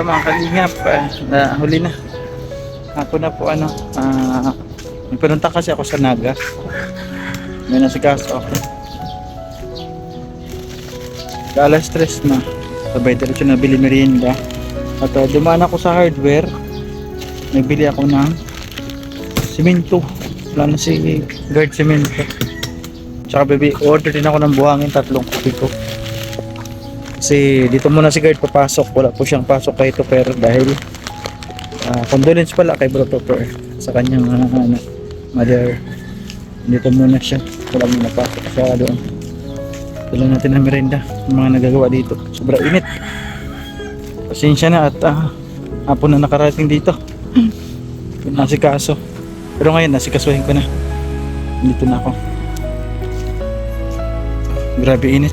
araw mga kalingap, na huli na ako na po pinunta kasi ako sa Naga, may nasikaso ako, alas 3 na, sabay diretso na bili merienda at dumaan ako sa hardware, nabili ako ng simento, wala na si guard simento, tsaka order din ako ng buhangin 3 kubiko. Kasi dito muna si guard papasok, wala po siyang pasok kay Tupper dahil condolence pala kay Bro Tupper sa kanyang mother. Dito muna siya, wala muna pasok siya doon. Tuloy natin ang merenda, yung mga nagagawa dito, sobrang init. Pasensya na at hapon na nakarating dito. Nasikaso, pero ngayon nasikasuhin ko na, dito na ako. Grabe init.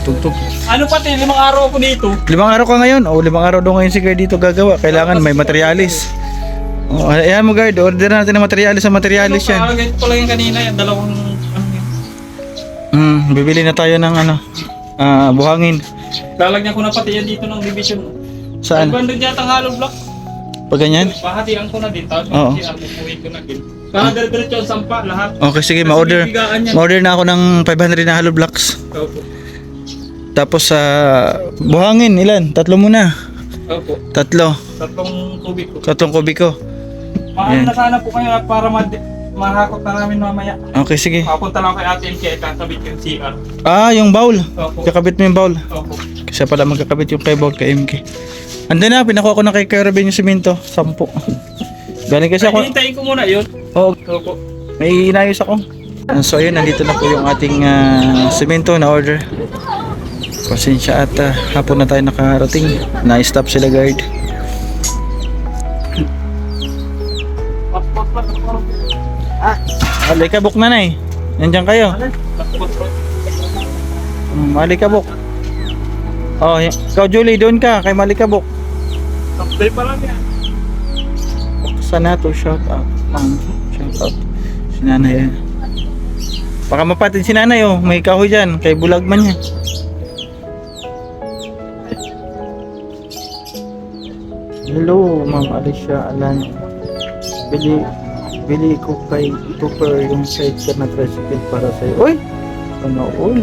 Tugtog. Ano pati, 5 araw ako dito. 5 araw ka ngayon? O 5 araw daw ngayon si guard dito gagawa. Kailangan may materialis. O, ayan mo guard, order natin ng materialis sa materialis yan. Ganito pala yung kanina, yung 2 Bibili na tayo ng buhangin. lalagyan ko na pati yan dito ng division. Saan? Bandod yata ang hollow block. Pag ganyan? Pahatian ko na din, tapos Oo. pupuhin ko na din. Dire-diretso ang sampa, lahat. Okay, sige, Kasi ma-order. bibigaan yan. Ma-order na ako ng 500 na hollow blocks. Opo. Tapos buhangin, ilan? 3 muna. Opo. 3. 3 kubiko. 3 kubiko. Maano na sana po kayo para mahakot na namin mamaya. Okay, sige. Papunta lang kay Ate MK at kakabit yung CR. Yung bowl. Opo. Kakabit mo yung bowl. Opo. Kasi pala magkakabit yung kay bowl kay MK. Andun na, pinakuha ko na kay Kerabin yung simento. 10. Galing kasi ako. Hintayin ko muna yun. Oo, Opo. may inayos ako. So ayun, nandito na po yung ating simento na order. Pasensya at hapon na tayo nakarating. Na-stop sila guard. Malikabok na na eh. Nandiyan kayo. Malikabok. Oh, ikaw Julie, doon ka kay Malikabok. Update pa lang yan. Sana to shout out. Shout out. Si nanay. Baka mapatin si nanay oh. May kahoy dyan. Kay bulagman niya. Hello, Ma'am Alicia Alan. Bili ko kay Tupper yung sidecar na tricycle para sa'yo. Uy! Ano all?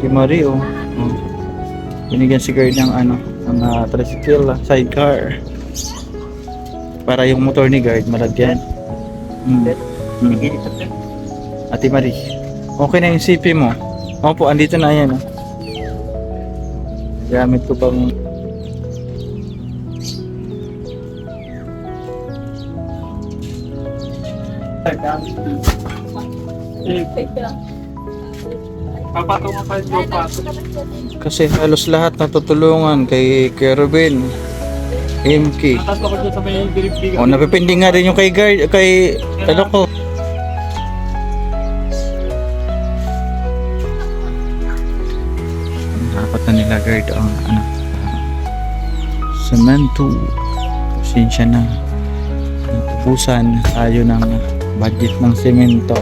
Kay Marie oh. Binigyan si Gerd ng ng tricycle sidecar. Para yung motor ni Gerd malagyan. Ate Marie. Okay na yung CP mo. Opo, andito na yan. Gamit ko pang Papatungan pa yung pato. kasi halos lahat natutulungan kay Kerubin, MK. Atas ako dyan sa may biribbigan. O napipinding nga rin yung kay Gerd, kay ano ko. Dapat na nila Gerd ang semento. Pasensya na. Ubusan tayo ng budget ng semento.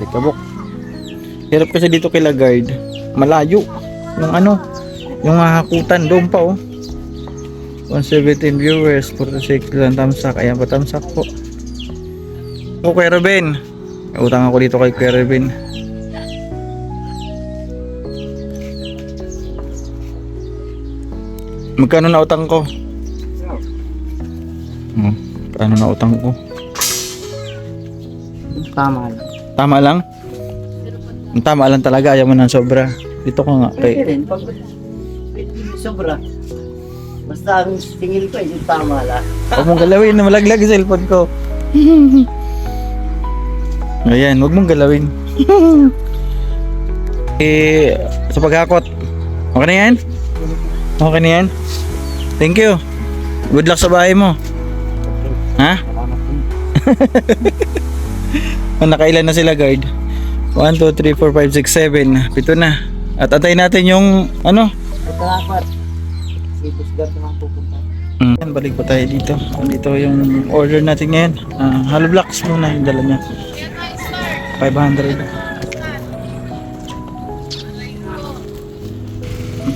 Kabok. Hirap kasi dito kay Lagard. Malayo. Yung hahakutan doon pa oh. 117 viewers, 46 lang tamsak. Ayan pa tamsak po. O Kuya Ruben. Utang ako dito kay Kuya Ruben. Magkano na utang ko? Paano na utang ko? Tama lang. Tama lang? Tama lang talaga, ayaw mo ng sobra. Dito ko nga kay... Pag sobra. Basta ang tingin ko yung tama lang. Huwag mong galawin na malaglag yung cellphone ko. Ayan, huwag mong galawin. Sa paghakot. Okay na yan? Okay na yan? Thank you. Good luck sa bahay mo. Ha? Nakailan na sila guard? 1, 2, 3, 4, 5, 6, 7. 7 na. At antayin natin yung ano. Dapat. Si Boss Gar naman pupunta. Yan, balik pa tayo dito. Dito yung order natin ngayon. Hollow blocks muna yung dala niya. 500.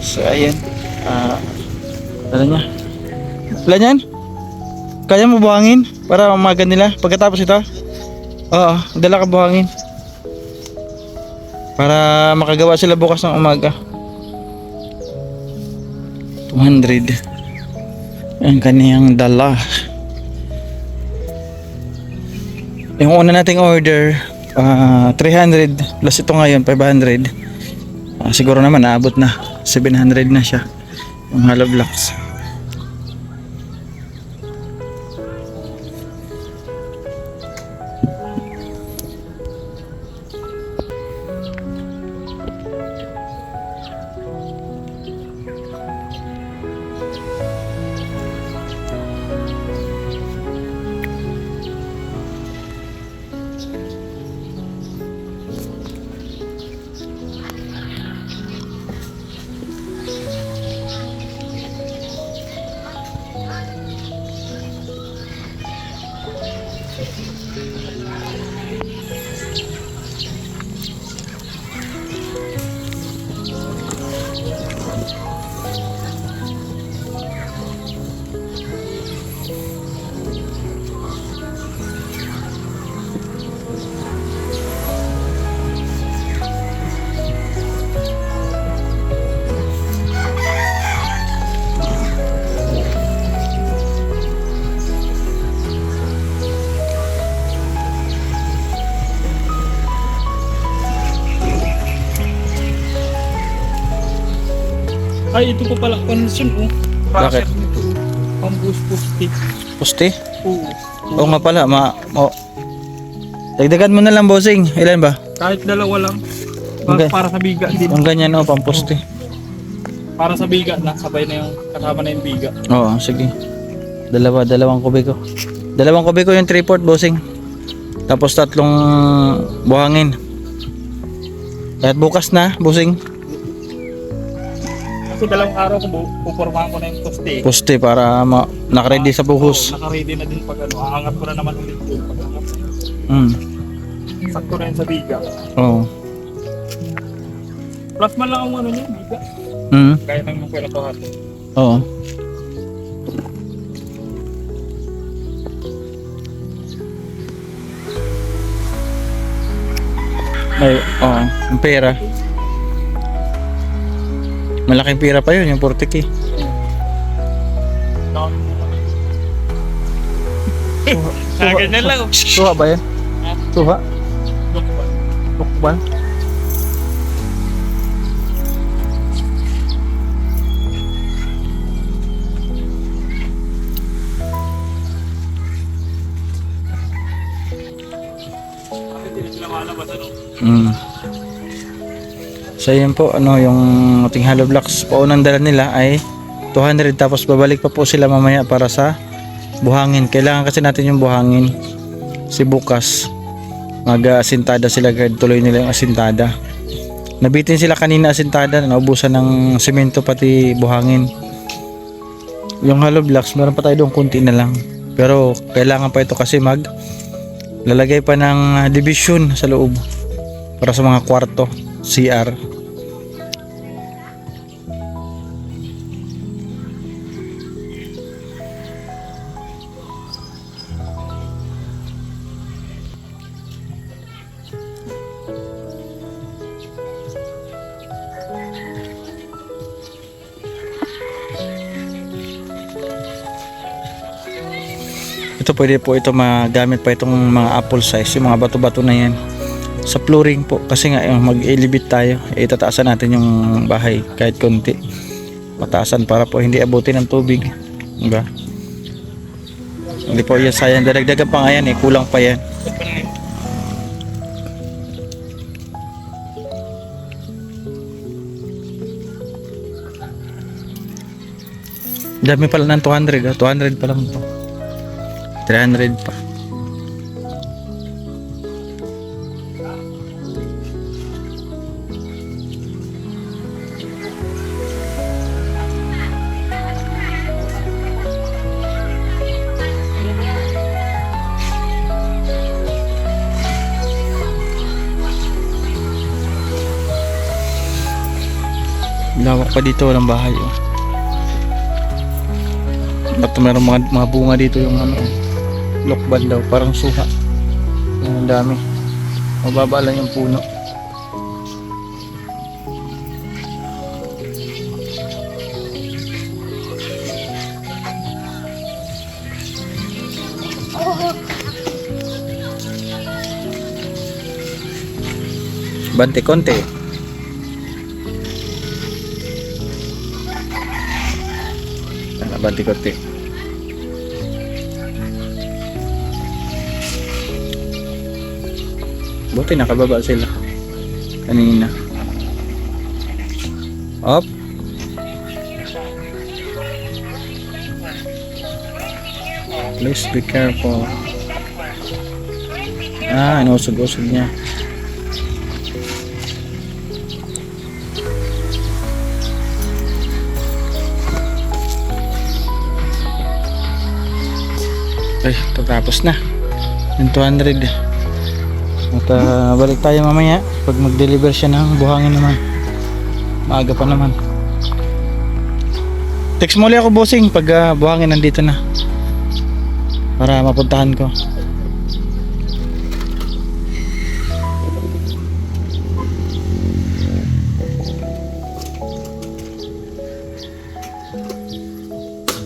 So ayan. Dala niya. Wala niyan? Kaya mo buhangin para umaga nila pagkatapos ito? Oo, dala ka buhangin. Para makagawa sila bukas ng umaga. 200. Ang kaniyang dala. Yung una nating order 300 plus ito ngayon 500. Siguro naman naabot na 700 na siya yung hollow blocks. Ay, ito po pala condition oh. Bakit? Pang-boost poste. Poste? Oo. Oo nga pala, dagdagan mo na lang bossing. Ilan ba? Kahit dalawa lang. Okay. Para sa biga din. Ang ganyan pang poste. Para sa biga na, sabay na yung kasama na yung biga. Oo, sige. Dalawang kubiko. Dalawang kubiko yung 3/4 bossing. Tapos 3 buhangin. At bukas na, bossing. Kasi dalawang araw ko pupormahan ko na yung poste. Poste para nakaready sa buhos. Oo, naka-ready na din pag aangat ko na naman ulit yun. Pag aangat ko. Sakto na yun sa biga. Oo. Plus man lang ang ano niya, biga. Kaya nang makwela ko hati. Oo. Yung pera. Malaking pera pa yun, yung 40k. Ganyan lang. Suha ba yan? Suha? Tukban? So yun po, yung ating hollow blocks, paunang dala nila ay 200, tapos babalik pa po sila mamaya para sa buhangin. Kailangan kasi natin yung buhangin. Si bukas mag-asintada sila, guard, tuloy nila yung asintada. Nabitin sila kanina asintada, naubusan ng semento pati buhangin. Yung hollow blocks, meron pa tayo doon kunti na lang. Pero kailangan pa ito kasi lalagay pa ng division sa loob para sa mga kwarto, CR. Ito pwede po ito magamit pa itong mga apple size, yung mga bato-bato na yan sa flooring po, kasi nga yung mag-elevate tayo, itataasan natin yung bahay kahit konti, mataasan para po hindi abutin ng tubig, diba? Hindi po yan sayang, dadagdagan pa nga yan kulang pa yan. Dami pala ng 200, 200 pa lang to, 300 pa. Lawak pa dito, walang bahay oh. At meron mga bunga dito yung ano, lokban daw, parang suha. Ang dami. Mababa lang yung puno. Bante konti. Bante konti. Buti nakababa sila kanina. Up. Please be careful. Inusog-usog niya. Ay, tapos na yung 200. At balik tayo mamaya pag mag-deliver siya ng buhangin naman. Maaga pa naman. Text mo ulit ako, bossing, pag buhangin nandito na para mapuntahan ko.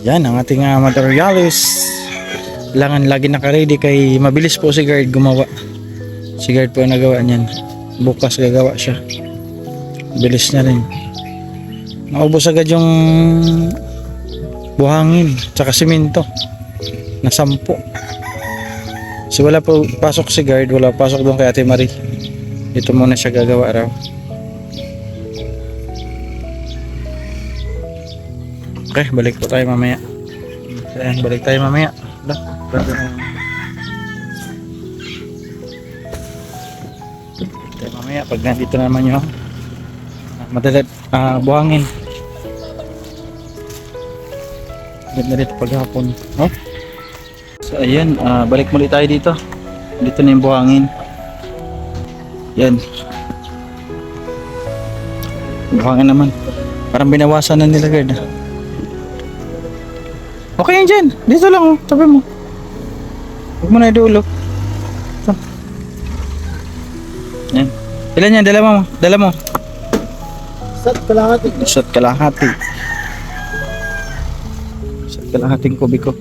Yan ang ating materialis. Kailangan lagi naka-ready kay mabilis po si guard gumawa. Si guard po ang nagawa niyan. Bukas gagawa siya. Bilis na rin. Naubos agad yung buhangin tsaka simento na 10. So wala po pasok si guard, wala pasok doon kay Ate Marie. Ito muna siya gagawa raw. Okay, balik po tayo mamaya. Ayan, balik tayo mamaya. Tayo mamaya pag nandito naman yung madalat buhangin. Ganda dito paghapon. Oh? So ayan, balik muli tayo dito. Dito na yung buhangin. Yan. Buhangin naman. Parang binawasan na nila guard. Okay yan dyan. Dito lang oh. Tabi mo. Huwag mo na idulo. Ito. Yan. Ilan yan? Dala mo. Dala mo. Sat kalahati. Isa't kalahati. Isa't kalahating kubiko.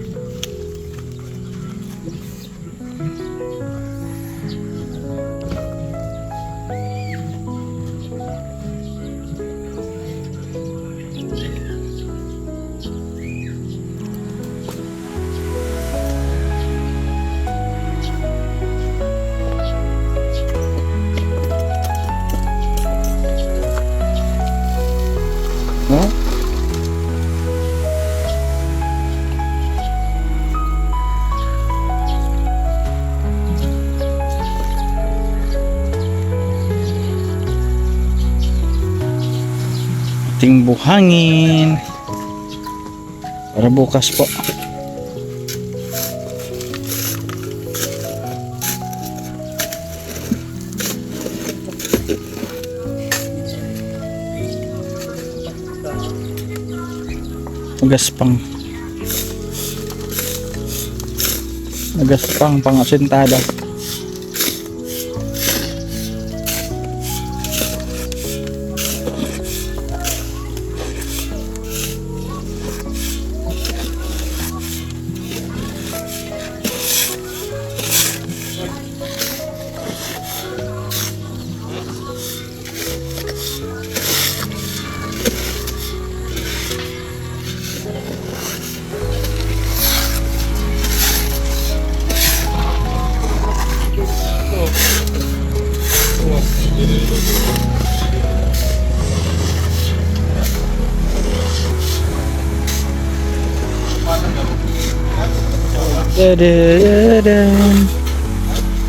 No? Ating buhangin para bukas po. Magaspang pang asentada.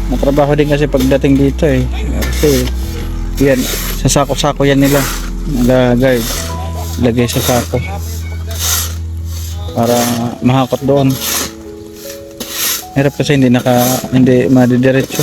Natrabaho din kasi pagdating dito eh. Kasi yan, sa sako-sako yan nila. Nagagard. Lagay sa sako. Para mahakot doon. Hirap kasi hindi madidiretso.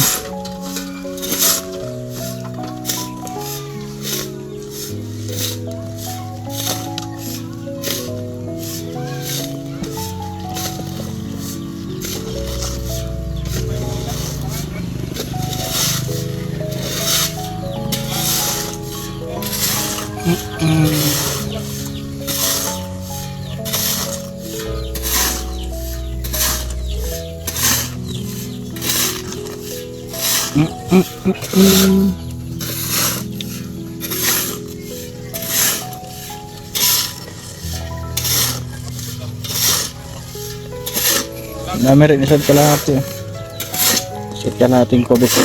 Dami rin isang kalahati. Isang kalahating kubik.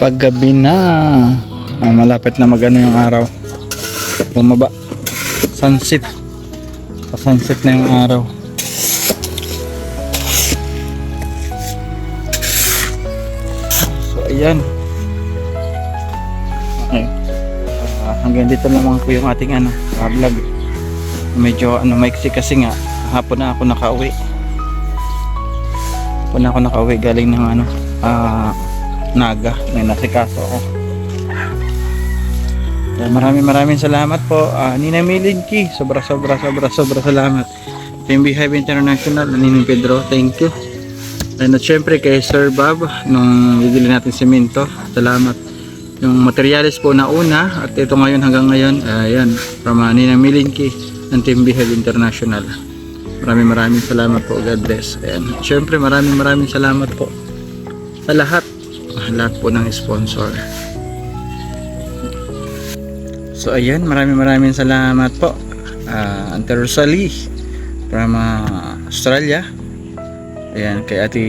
Paggabi na, malapit na magano yung araw, bumaba, sunset, sunset na yung araw. So ayan, okay. Hanggang dito lamang po yung ating vlog. Medyo maiksi kasi nga hapon na ako nakauwi, galing ng Naga, may nasikaso ako. Maraming salamat po, Nina Milinki, sobra salamat. Team Beehive International, Ninong Pedro, thank you. And syempre kay Sir Bob nung bibili natin semento, salamat. Yung materials po na una at ito ngayon hanggang ngayon, ayan, from Nina Milinki ng Team Beehive International. Maraming salamat po, God bless. Ayan, syempre maraming salamat po sa lahat po ng sponsor. So ayan, maraming salamat po, Ante Rosalie from Australia. Ayan, kay Ate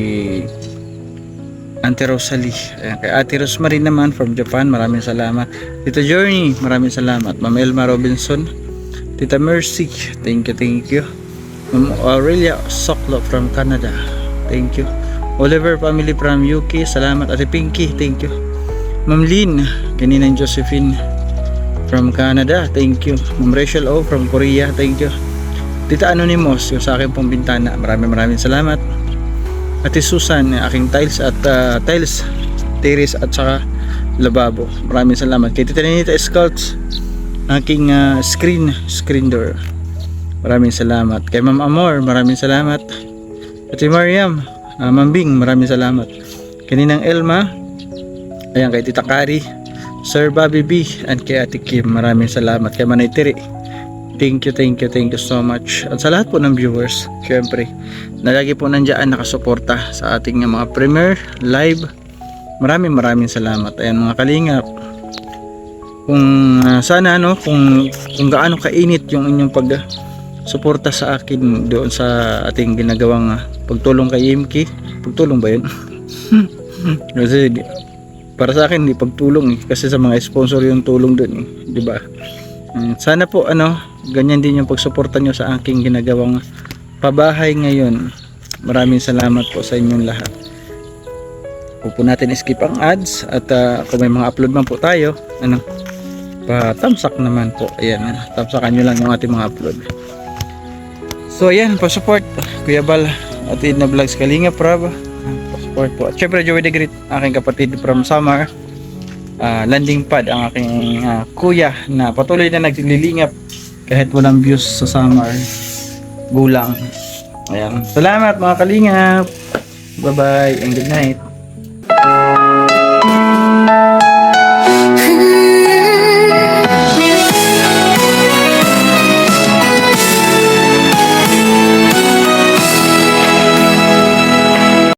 Ante Rosalie. Ayan, kay Ate Rosemary naman from Japan, maraming salamat. Tita Journey, maraming salamat. Ma'am Elma Robinson, Tita Mercy, thank you. Ma'am Aurelia Soklo from Canada, thank you. Oliver family from UK, salamat. Ate Pinky, thank you. Ma'am Lynn, Ganinang Josephine from Canada, thank you. Ma'am Rachel O from Korea, thank you. Tita Anonymous, yung sa akin pong bintana, maraming salamat. Ate Susan, aking tiles at tiles, terrace at saka lababo, maraming salamat. Kay Tita Ninita Scouts, aking screen door, maraming salamat. Kay Ma'am Amor, maraming salamat. Ate Mariam, Ma'am Bing, maraming salamat. Kaninang Elma, ayan, kay Tita Kari, Sir Bobby B, and kay Ate Kim, maraming salamat. Kay Manay Tiri, thank you so much. At sa lahat po ng viewers, syempre, na lagi po nandiyan nakasuporta sa ating mga premiere live, maraming salamat. Ayan mga kalingap, kung sana kung gaano kainit yung inyong suporta sa akin doon sa ating ginagawang pagtulong kay Imki. Pagtulong ba yun? Kasi para sa akin hindi pagtulong kasi sa mga sponsor yung tulong doon, di ba? Sana po ganyan din yung pagsuporta nyo sa aking ginagawang pabahay ngayon. Maraming salamat po sa inyong lahat. Huwag po natin skip ang ads at kung may mga upload man po tayo, pa-thumbsuck naman po. Ayan, thumbsuckan nyo lang yung ating mga upload. So ayan, pa-support Kuya Bal at Edna Vlogs Kalinga Prab, pa-support po. At syempre Joey the Great, aking kapatid from Samar, landing pad ang aking kuya na patuloy na naglilingap kahit walang views sa Samar, gulang. Ayan, salamat mga kalingap, bye bye and good night.